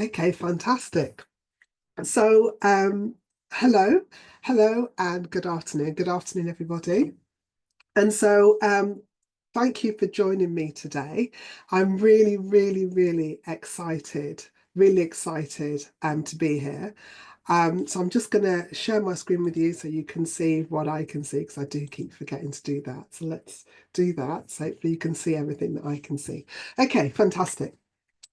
Okay, fantastic. So, hello, and good afternoon. Good afternoon, everybody. And so, thank you for joining me today. I'm really really excited to be here. So I'm just going to share my screen with you so you can see what I can see because I do keep forgetting to do that. So let's do that so hopefully you can see everything that I can see. Okay, fantastic.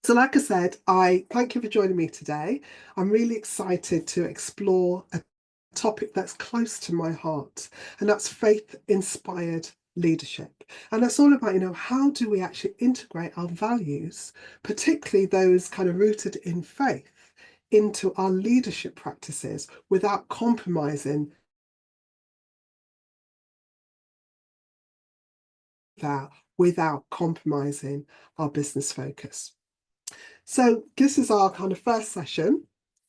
So, like I said, I thank you for joining me today. I'm really excited to explore a topic that's close to my heart, and that's faith-inspired leadership. And that's all about, how do we actually integrate our values, particularly those kind of rooted in faith, into our leadership practices without compromising that, without compromising our business focus. So this is our kind of first session.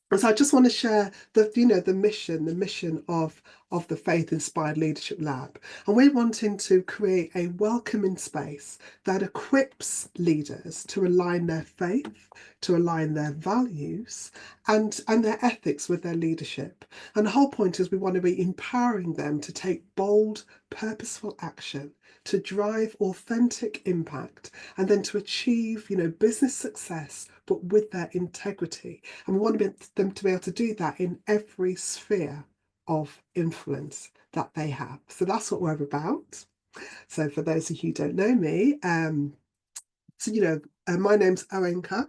And so I just want to share the mission of the Faith Inspired Leadership Lab. And we're wanting to create a welcoming space that equips leaders to align their faith, to align their values and their ethics with their leadership. And the whole point is we want to be empowering them to take bold, purposeful action, to drive authentic impact, and then to achieve, business success, but with their integrity. And we want them to be able to do that in every sphere of influence that they have. So that's what we're about. So for those of you who don't know me, my name's Orenka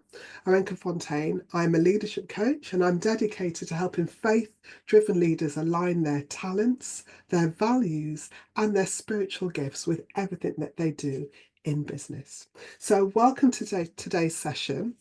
Fontaine. I'm a leadership coach and I'm dedicated to helping faith-driven leaders align their talents, their values, and their spiritual gifts with everything that they do in business. So welcome to today's session.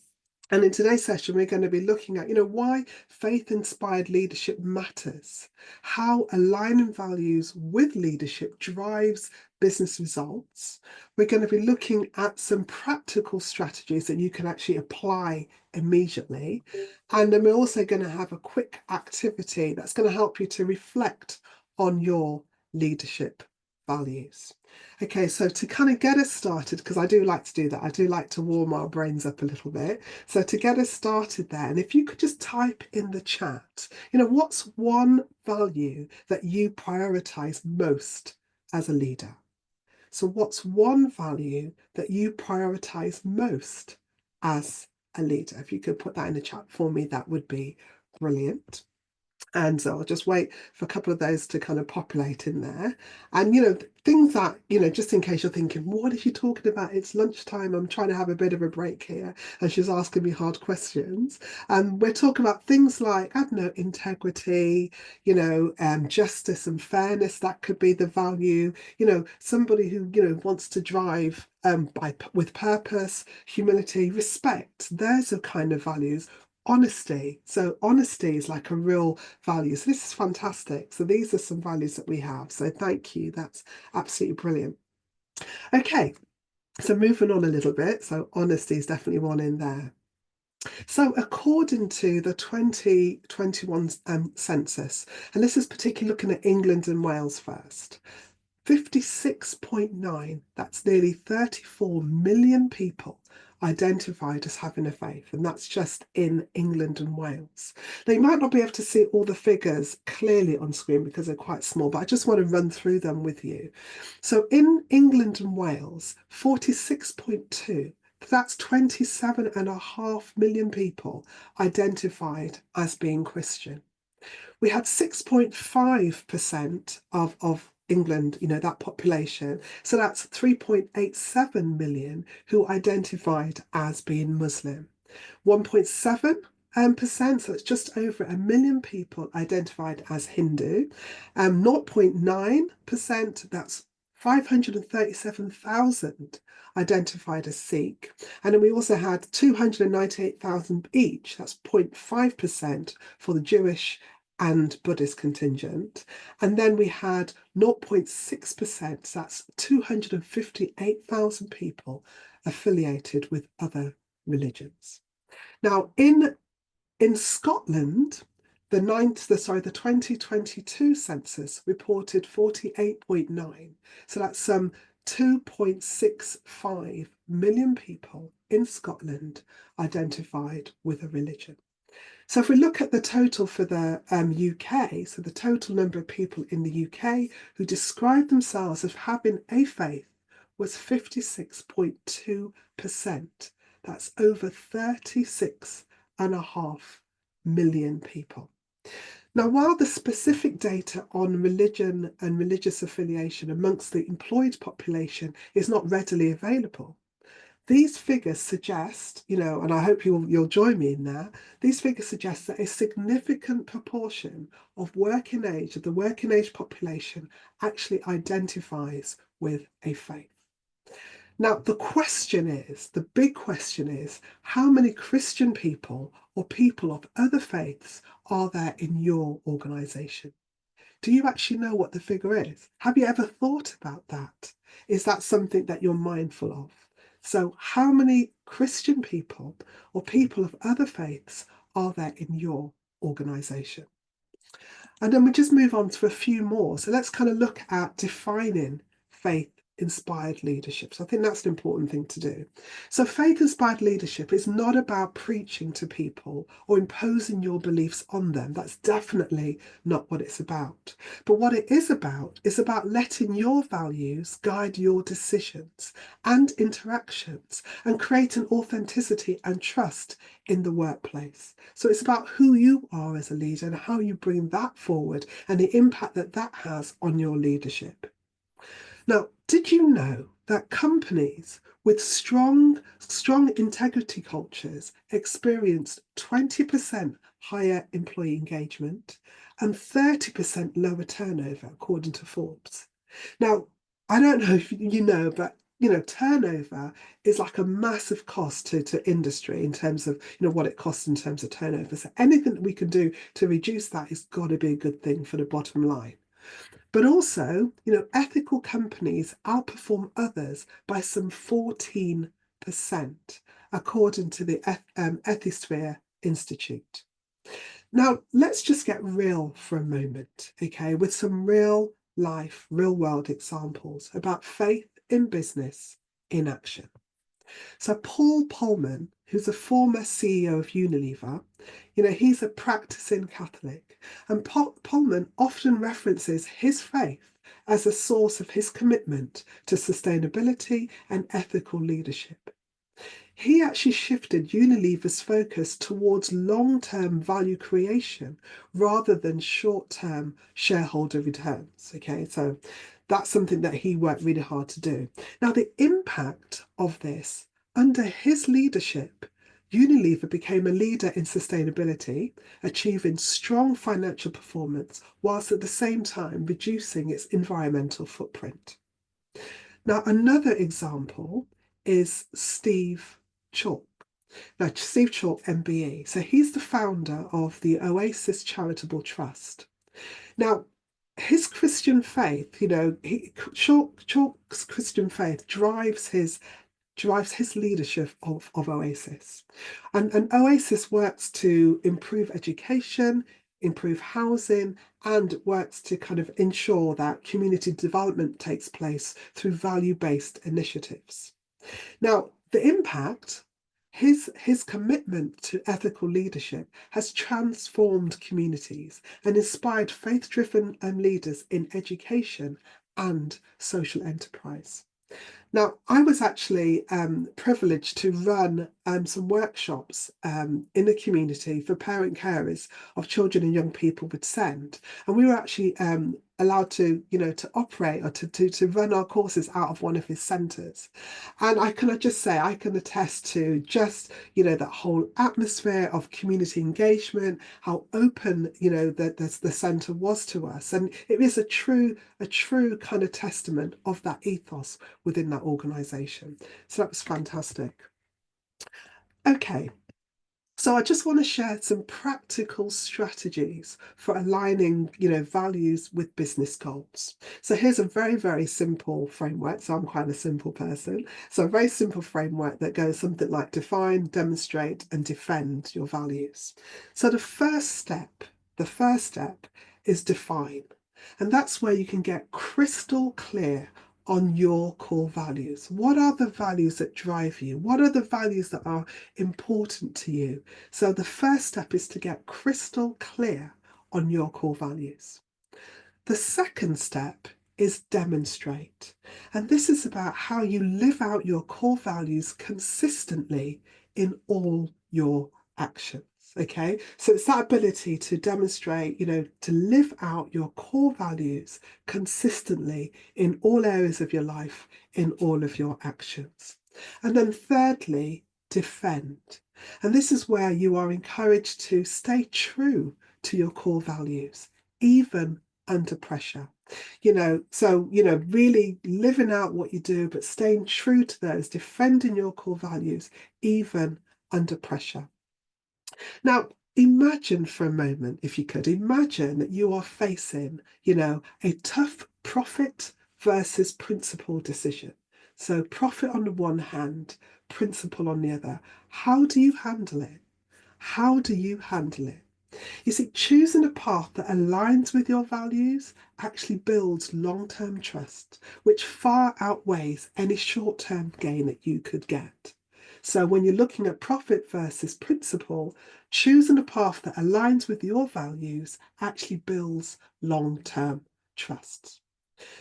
And in today's session, we're going to be looking at, why faith-inspired leadership matters, how aligning values with leadership drives business results. We're going to be looking at some practical strategies that you can actually apply immediately. And then we're also going to have a quick activity that's going to help you to reflect on your leadership values. Okay, so to kind of get us started, because I do like to do that, I do like to warm our brains up a little bit. So to get us started there, and if you could just type in the chat, what's one value that you prioritize most as a leader? So what's one value that you prioritize most as a leader? If you could put that in the chat for me, that would be brilliant. And so I'll just wait for a couple of those to kind of populate in there. And, things that, just in case you're thinking, what is she talking about? It's lunchtime. I'm trying to have a bit of a break here. And she's asking me hard questions. And we're talking about things like, I don't know, integrity, justice and fairness. That could be the value, somebody who, wants to drive with purpose, humility, respect. Those are kind of values. Honesty. So honesty is like a real value. So this is fantastic. So these are some values that we have. So thank you. That's absolutely brilliant. Okay, so moving on a little bit. So honesty is definitely one in there. So according to the 2021 census, and this is particularly looking at England and Wales first, 56.9, that's nearly 34 million people identified as having a faith, and that's just in England and Wales. Now, you might not be able to see all the figures clearly on screen because they're quite small, but I just want to run through them with you. So in England and Wales, 46.2, that's 27.5 million people identified as being Christian. We had 6.5% of England, that population. So that's 3.87 million who identified as being Muslim. 1.7%, so it's just over a million people identified as Hindu. 0.9%, that's 537,000 identified as Sikh. And then we also had 298,000 each, that's 0.5% for the Jewish and Buddhist contingent. And then we had 0.6%, so that's 258,000 people affiliated with other religions. Now, in Scotland, the 2022 census reported 48.9. So that's some 2.65 million people in Scotland identified with a religion. So if we look at the total for the UK, so the total number of people in the UK who described themselves as having a faith was 56.2%. That's over 36.5 million people. Now, while the specific data on religion and religious affiliation amongst the employed population is not readily available, these figures suggest, and I hope you'll join me in that, these figures suggest that a significant proportion of the working age population actually identifies with a faith. Now, the big question is, how many Christian people or people of other faiths are there in your organisation? Do you actually know what the figure is? Have you ever thought about that? Is that something that you're mindful of? So, how many Christian people or people of other faiths are there in your organisation? And then we just move on to a few more. So let's kind of look at defining faith inspired leadership. So I think that's an important thing to do. So faith inspired leadership is not about preaching to people or imposing your beliefs on them. That's definitely not what it's about. But what it is about letting your values guide your decisions and interactions and create an authenticity and trust in the workplace. So it's about who you are as a leader and how you bring that forward and the impact that that has on your leadership. Now, did you know that companies with strong integrity cultures experienced 20% higher employee engagement and 30% lower turnover, according to Forbes? Now, I don't know if you know, but turnover is like a massive cost to industry in terms of what it costs in terms of turnover. So anything that we can do to reduce that has got to be a good thing for the bottom line. But also, ethical companies outperform others by some 14%, according to the Ethisphere Institute. Now, let's just get real for a moment, okay, with some real life, real world examples about faith in business in action. So Paul Polman, who's a former CEO of Unilever, he's a practicing Catholic, and Polman often references his faith as a source of his commitment to sustainability and ethical leadership. He actually shifted Unilever's focus towards long-term value creation rather than short-term shareholder returns. Okay, so that's something that he worked really hard to do. Now, the impact of this, under his leadership, Unilever became a leader in sustainability, achieving strong financial performance whilst at the same time reducing its environmental footprint. Now, another example is Steve Chalk. Now, Steve Chalk, MBE. So he's the founder of the Oasis Charitable Trust. Now, his Christian faith, Chalk's Christian faith drives his leadership of Oasis. And Oasis works to improve education, improve housing, and works to kind of ensure that community development takes place through value-based initiatives. Now, the impact, his commitment to ethical leadership has transformed communities and inspired faith-driven leaders in education and social enterprise. Now, I was actually privileged to run some workshops in the community for parent carers of children and young people with SEND. And we were actually allowed to, to operate or to run our courses out of one of his centres. And I can just say, I can attest to just, that whole atmosphere of community engagement, how open, the centre was to us. And it is a true kind of testament of that ethos within that organisation. So that was fantastic. Okay. So I just want to share some practical strategies for aligning, values with business goals. So here's a very, very simple framework. So I'm quite a simple person. So a very simple framework that goes something like define, demonstrate, and defend your values. So the first step is define. And that's where you can get crystal clear on your core values. What are the values that drive you? What are the values that are important to you? So the first step is to get crystal clear on your core values. The second step is demonstrate. And this is about how you live out your core values consistently in all your actions. Okay, so it's that ability to demonstrate, to live out your core values consistently in all areas of your life, in all of your actions. And then thirdly, defend. And this is where you are encouraged to stay true to your core values, even under pressure. Really living out what you do, but staying true to those, defending your core values, even under pressure. Now, imagine for a moment, if you could, imagine that you are facing, a tough profit versus principle decision. So profit on the one hand, principle on the other. How do you handle it? How do you handle it? You see, choosing a path that aligns with your values actually builds long-term trust, which far outweighs any short-term gain that you could get. So when you're looking at profit versus principle, choosing a path that aligns with your values actually builds long-term trust.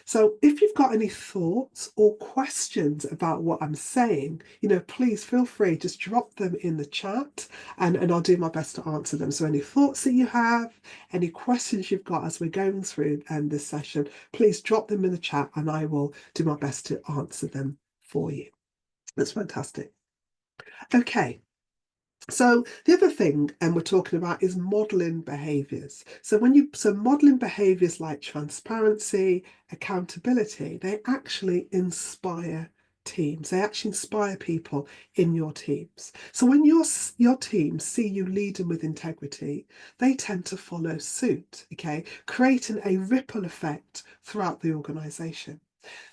So if you've got any thoughts or questions about what I'm saying, please feel free, just drop them in the chat and I'll do my best to answer them. So any thoughts that you have, any questions you've got as we're going through this session, please drop them in the chat and I will do my best to answer them for you. That's fantastic. Okay. So the other thing we're talking about is modeling behaviors. So modeling behaviors like transparency, accountability, they actually inspire teams. They actually inspire people in your teams. So when your teams see you leading with integrity, they tend to follow suit, okay, creating a ripple effect throughout the organization.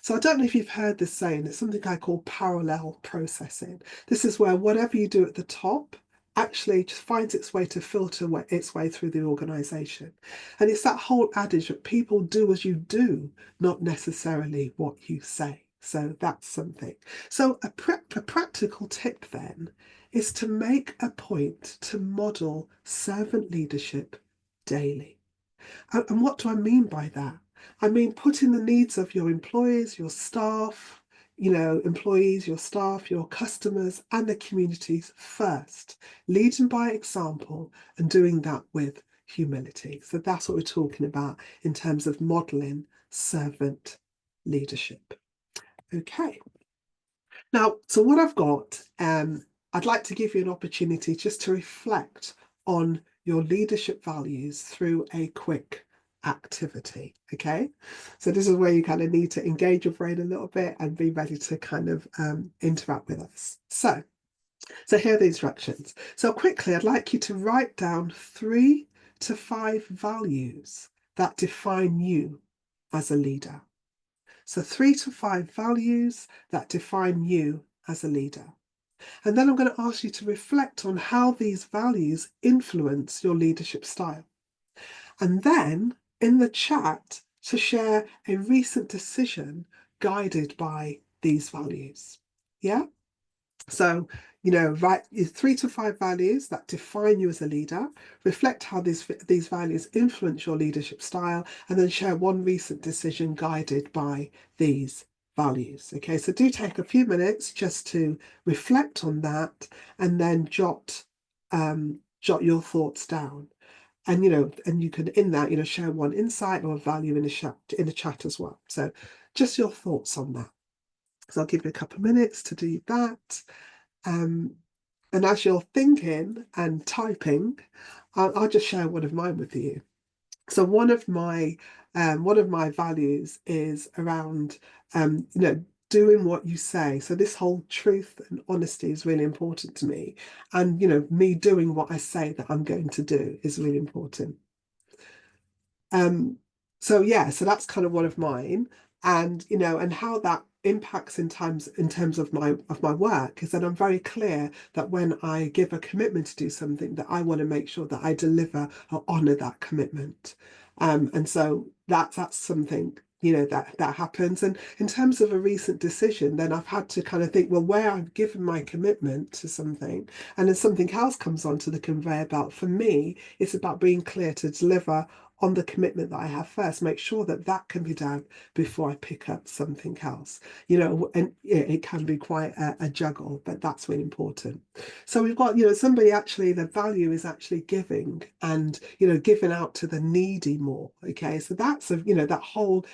So I don't know if you've heard this saying, it's something I call parallel processing. This is where whatever you do at the top actually just finds its way to filter its way through the organization. And it's that whole adage that people do as you do, not necessarily what you say. So that's something. So a practical tip then is to make a point to model servant leadership daily. And what do I mean by that? I mean putting the needs of your employees, your staff, employees, your staff, your customers, and the communities first, leading by example and doing that with humility. So that's what we're talking about in terms of modeling servant leadership. Okay. Now, so what I've got, I'd like to give you an opportunity just to reflect on your leadership values through a quick activity. Okay, so this is where you kind of need to engage your brain a little bit and be ready to kind of interact with us. So here are the instructions. So quickly, I'd like you to write down 3 to 5 values that define you as a leader. So 3 to 5 values that define you as a leader. And then I'm going to ask you to reflect on how these values influence your leadership style. And then in the chat to share a recent decision guided by these values. Yeah? So, write 3 to 5 values that define you as a leader, reflect how these values influence your leadership style, and then share one recent decision guided by these values. Okay, so do take a few minutes just to reflect on that and then jot your thoughts down. And you can in that share one insight or value in the chat as well. So just your thoughts on that. So I'll give you a couple of minutes to do that. And as you're thinking and typing, I'll just share one of mine with you. So one of my values is around doing what you say. So this whole truth and honesty is really important to me, and me doing what I say that I'm going to do is really important. So that's kind of one of mine, and and how that impacts in terms of my work is that I'm very clear that when I give a commitment to do something, that I want to make sure that I deliver or honor that commitment. And so that's something that happens. And in terms of a recent decision, then I've had to kind of think, well, where I've given my commitment to something and then something else comes onto the conveyor belt, for me it's about being clear to deliver on the commitment that I have first, make sure that that can be done before I pick up something else. And it can be quite a juggle, but that's really important. So we've got, somebody actually, the value is actually giving and, giving out to the needy more. Okay. So that's, that whole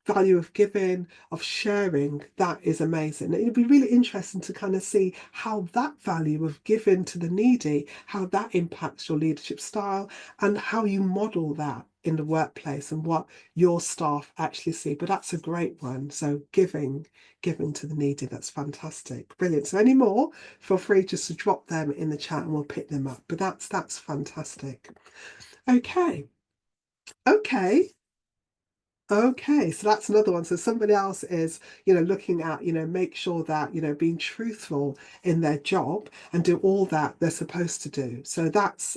value of giving, of sharing, that is amazing. It'd be really interesting to kind of see how that value of giving to the needy, how that impacts your leadership style and how you model that in the workplace and what your staff actually see. But that's a great one. So giving to the needy, that's fantastic. Brilliant. So any more, feel free just to drop them in the chat and we'll pick them up. But that's fantastic. Okay. Okay. Okay, so that's another one. So somebody else is, looking at, make sure that, being truthful in their job and do all that they're supposed to do. So that's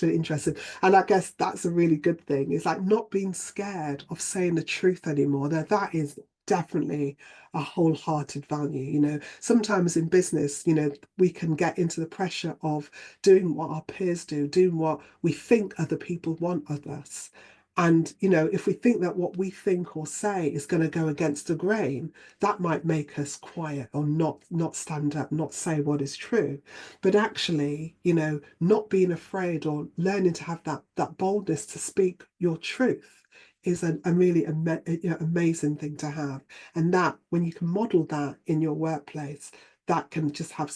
really interesting. And I guess that's a really good thing. It's like not being scared of saying the truth anymore. That is definitely a wholehearted value. Sometimes in business, we can get into the pressure of doing what our peers do, doing what we think other people want of us. And, if we think that what we think or say is going to go against the grain, that might make us quiet or not stand up, not say what is true. But actually, not being afraid or learning to have that boldness to speak your truth is a really amazing thing to have. And that when you can model that in your workplace, that can just have,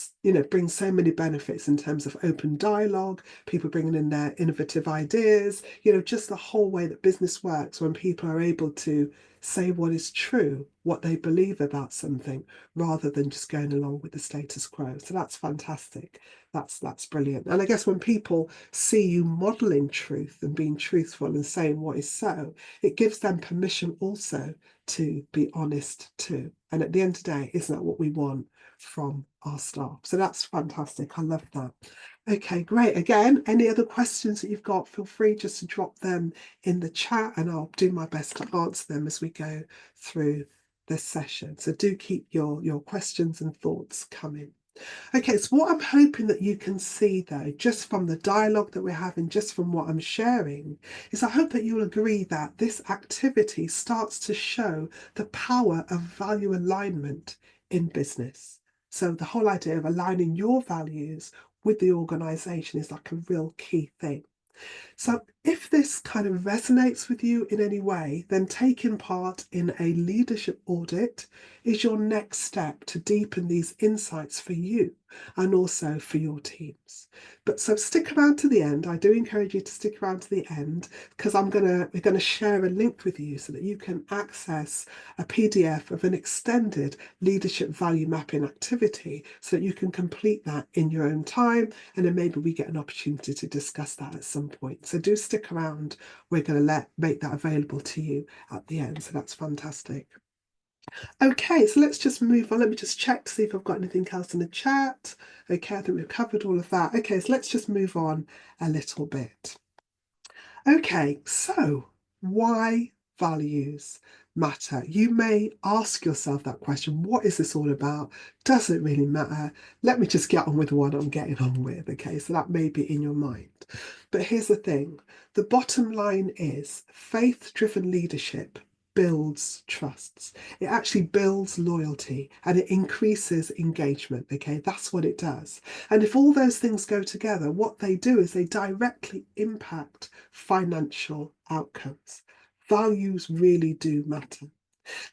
bring so many benefits in terms of open dialogue, people bringing in their innovative ideas, just the whole way that business works when people are able to say what is true, what they believe about something, rather than just going along with the status quo. So that's fantastic. That's brilliant. And I guess when people see you modeling truth and being truthful and saying what is so, it gives them permission also to be honest too. And at the end of the day, isn't that what we want from our staff? So that's fantastic. I love that. Okay, great. Again, any other questions that you've got, feel free just to drop them in the chat and I'll do my best to answer them as we go through this session. So do keep your questions and thoughts coming. Okay, so what I'm hoping that you can see though, just from the dialogue that we're having, just from what I'm sharing, is I hope that you'll agree that this activity starts to show the power of value alignment in business. So the whole idea of aligning your values with the organization is like a real key thing. So if this kind of resonates with you in any way, then taking part in a leadership audit is your next step to deepen these insights for you and also for your teams. But so stick around to the end. I do encourage you to stick around to the end because we're going to share a link with you so that you can access a PDF of an extended leadership value mapping activity so that you can complete that in your own time. And then maybe we get an opportunity to discuss that at some point. So do stick around. We're going to make that available to you at the end. So that's fantastic. Okay, so let's just move on. Let me just check to see if I've got anything else in the chat. Okay, I think we've covered all of that. Okay, so let's just move on a little bit. Okay, so why values matter? You may ask yourself that question. What is this all about? Does it really matter? Let me just get on with what I'm getting on with. Okay, so that may be in your mind. But here's the thing. The bottom line is faith-driven leadership builds trusts. It actually builds loyalty and it increases engagement. Okay, that's what it does. And if all those things go together, what they do is they directly impact financial outcomes. Values really do matter.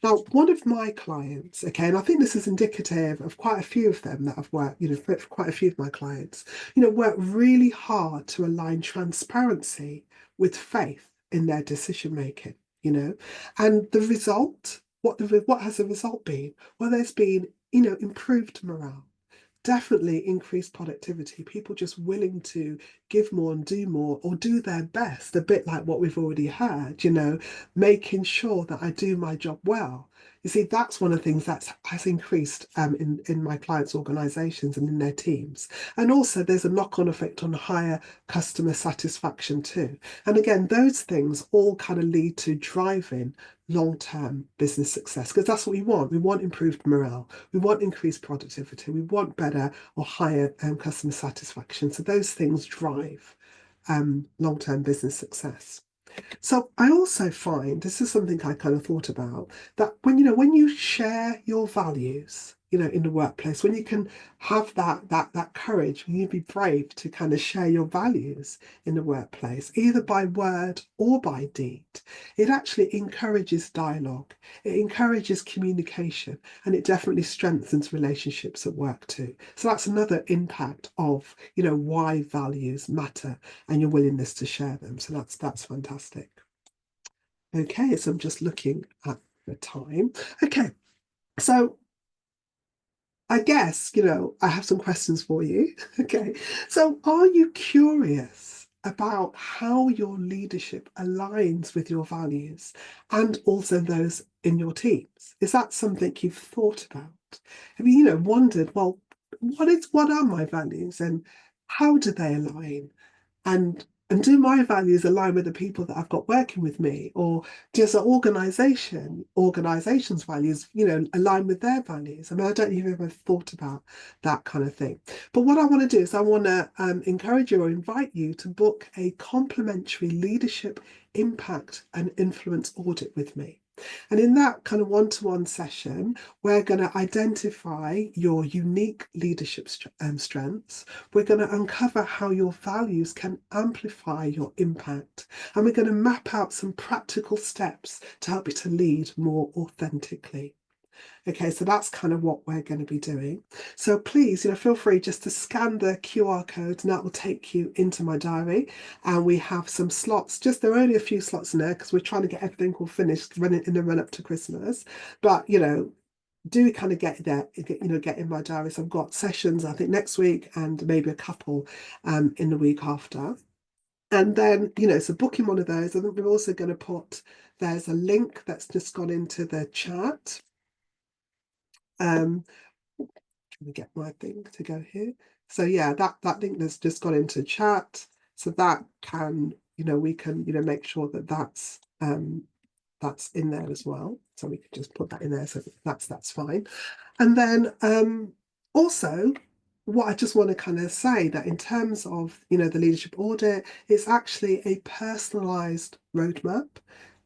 Now, one of my clients, okay, and I think this is indicative of quite a few of them that I've worked, for quite a few of my clients, work really hard to align transparency with faith in their decision making, and the result, what has the result been? Well, there's been, improved morale, definitely increased productivity, people just willing to give more and do more or do their best, a bit like what we've already heard, making sure that I do my job well. You see, that's one of the things that has increased in my clients' organizations and in their teams. And also, there's a knock on effect on higher customer satisfaction too. And again, those things all kind of lead to driving long-term business success because that's what we want. We want improved morale, we want increased productivity, we want better or higher customer satisfaction. So those things drive long-term business success. So I also find this is something I kind of thought about that when you share your values, in the workplace, when you can have that courage, when you be brave to kind of share your values in the workplace, either by word or by deed, it actually encourages dialogue, it encourages communication, and it definitely strengthens relationships at work too. So that's another impact of, why values matter and your willingness to share them. So that's fantastic. Okay, so I'm just looking at the time. Okay, so I guess, I have some questions for you. Okay, so are you curious about how your leadership aligns with your values and also those in your teams? Is that something you've thought about? Have you, wondered, well, what are my values and how do they align? And do my values align with the people that I've got working with me, or does an organization's values, align with their values? I mean, I don't know if you've ever thought about that kind of thing. But what I want to do is I want to encourage you or invite you to book a complimentary leadership impact and influence audit with me. And in that kind of one-to-one session, we're going to identify your unique leadership strengths. We're going to uncover how your values can amplify your impact. And we're going to map out some practical steps to help you to lead more authentically. Okay, so that's kind of what we're going to be doing. So please, feel free just to scan the QR code and that will take you into my diary. And we have some slots, there are only a few slots in there because we're trying to get everything all finished running in the run up to Christmas. But, do kind of get there, get in my diary. So I've got sessions, I think next week and maybe a couple in the week after. And then, so booking one of those. I think we're also going to there's a link that's just gone into the chat. Can we get my thing to go here? So yeah, that link that's just gone into chat. So that can, we can, make sure that that's in there as well. So we could just put that in there. So that's fine. And then also what I just want to kind of say that in terms of, the leadership audit, it's actually a personalized roadmap.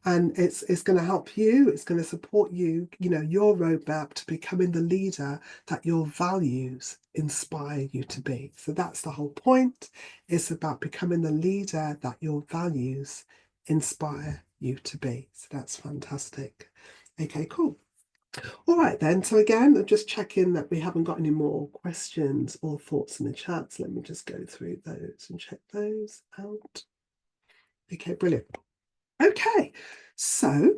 And it's going to help you, it's going to support you, your roadmap to becoming the leader that your values inspire you to be. So that's the whole point. It's about becoming the leader that your values inspire you to be. So that's fantastic. Okay, cool. All right then. So again, I'm just checking that we haven't got any more questions or thoughts in the chat. So let me just go through those and check those out. Okay, brilliant. Okay, so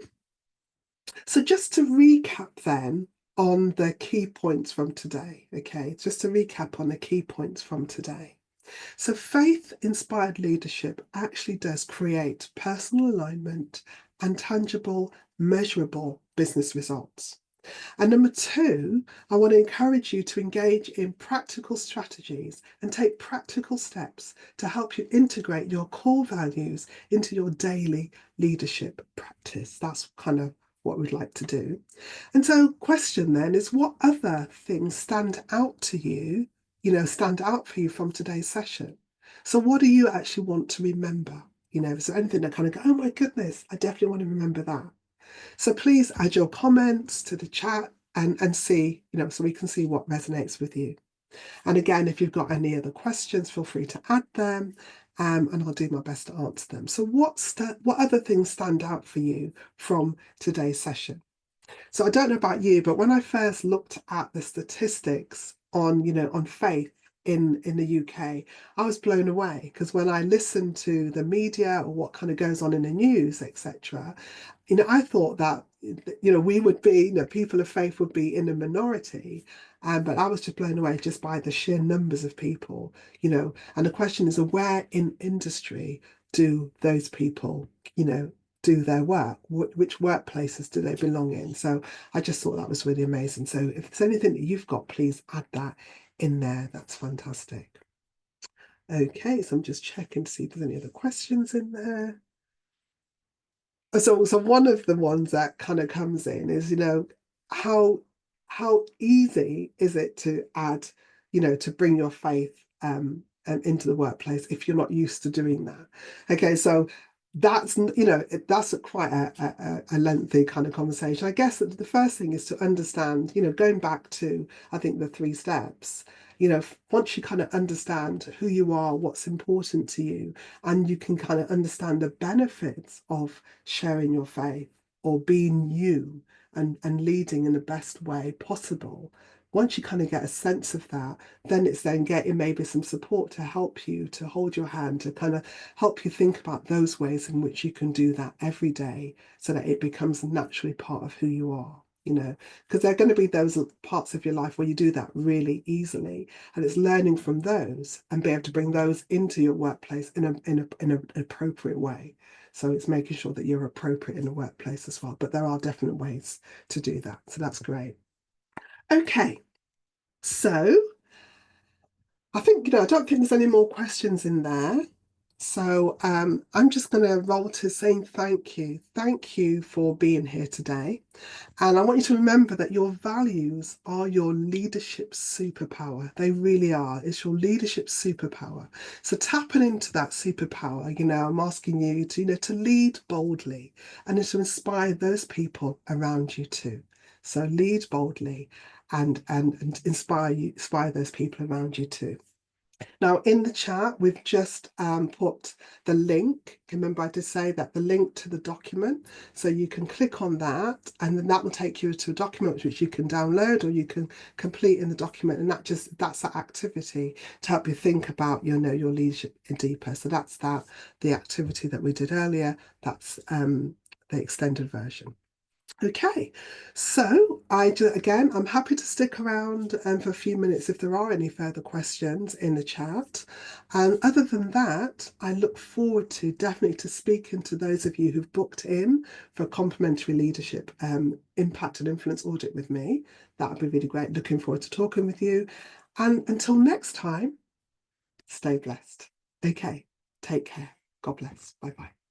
just to recap then on the key points from today, okay, just to recap on the key points from today. So faith-inspired leadership actually does create personal alignment and tangible, measurable business results. And number two, I want to encourage you to engage in practical strategies and take practical steps to help you integrate your core values into your daily leadership practice. That's kind of what we'd like to do. And so question then is, what other things stand out to you, stand out for you from today's session? So what do you actually want to remember? Is there anything that kind of go, oh my goodness, I definitely want to remember that. So please add your comments to the chat and see, so we can see what resonates with you. And again, if you've got any other questions, feel free to add them and I'll do my best to answer them. So what other things stand out for you from today's session? So I don't know about you, but when I first looked at the statistics on faith in the UK, I was blown away because when I listened to the media or what kind of goes on in the news, etc., I thought that we would be, people of faith would be in a minority, but I was just blown away just by the sheer numbers of people, and the question is, where in industry do those people, do their work? Which workplaces do they belong in? So I just thought that was really amazing. So if there's anything that you've got, please add that in there. That's fantastic. Okay, so I'm just checking to see if there's any other questions in there. So one of the ones that kind of comes in is, how easy is it to add, to bring your faith into the workplace if you're not used to doing that? Okay, so that's quite a lengthy kind of conversation. I guess that the first thing is to understand, going back to, I think, the 3 steps. Once you kind of understand who you are, what's important to you, and you can kind of understand the benefits of sharing your faith or being you and leading in the best way possible. Once you kind of get a sense of that, then it's then getting maybe some support to help you, to hold your hand, to kind of help you think about those ways in which you can do that every day so that it becomes naturally part of who you are. Because there are going to be those parts of your life where you do that really easily, and it's learning from those and be able to bring those into your workplace in an appropriate way. So it's making sure that you're appropriate in the workplace as well. But there are definite ways to do that. So that's great. Okay, so I think, I don't think there's any more questions in there. So I'm just going to roll to saying thank you. Thank you for being here today. And I want you to remember that your values are your leadership superpower. They really are. It's your leadership superpower. So tapping into that superpower, I'm asking you to lead boldly and to inspire those people around you too. So lead boldly and inspire those people around you too. Now, in the chat, we've just put the link. Remember, I did say that the link to the document. So you can click on that, and then that will take you to a document which you can download or you can complete in the document. And that's that activity to help you think about your leadership deeper. So that's the activity that we did earlier. That's the extended version. Okay, so I'm happy to stick around for a few minutes if there are any further questions in the chat. And other than that, I look forward to definitely to speaking to those of you who've booked in for a complimentary leadership impact and influence audit with me. That would be really great. Looking forward to talking with you. And until next time, stay blessed. Okay, take care. God bless. Bye bye.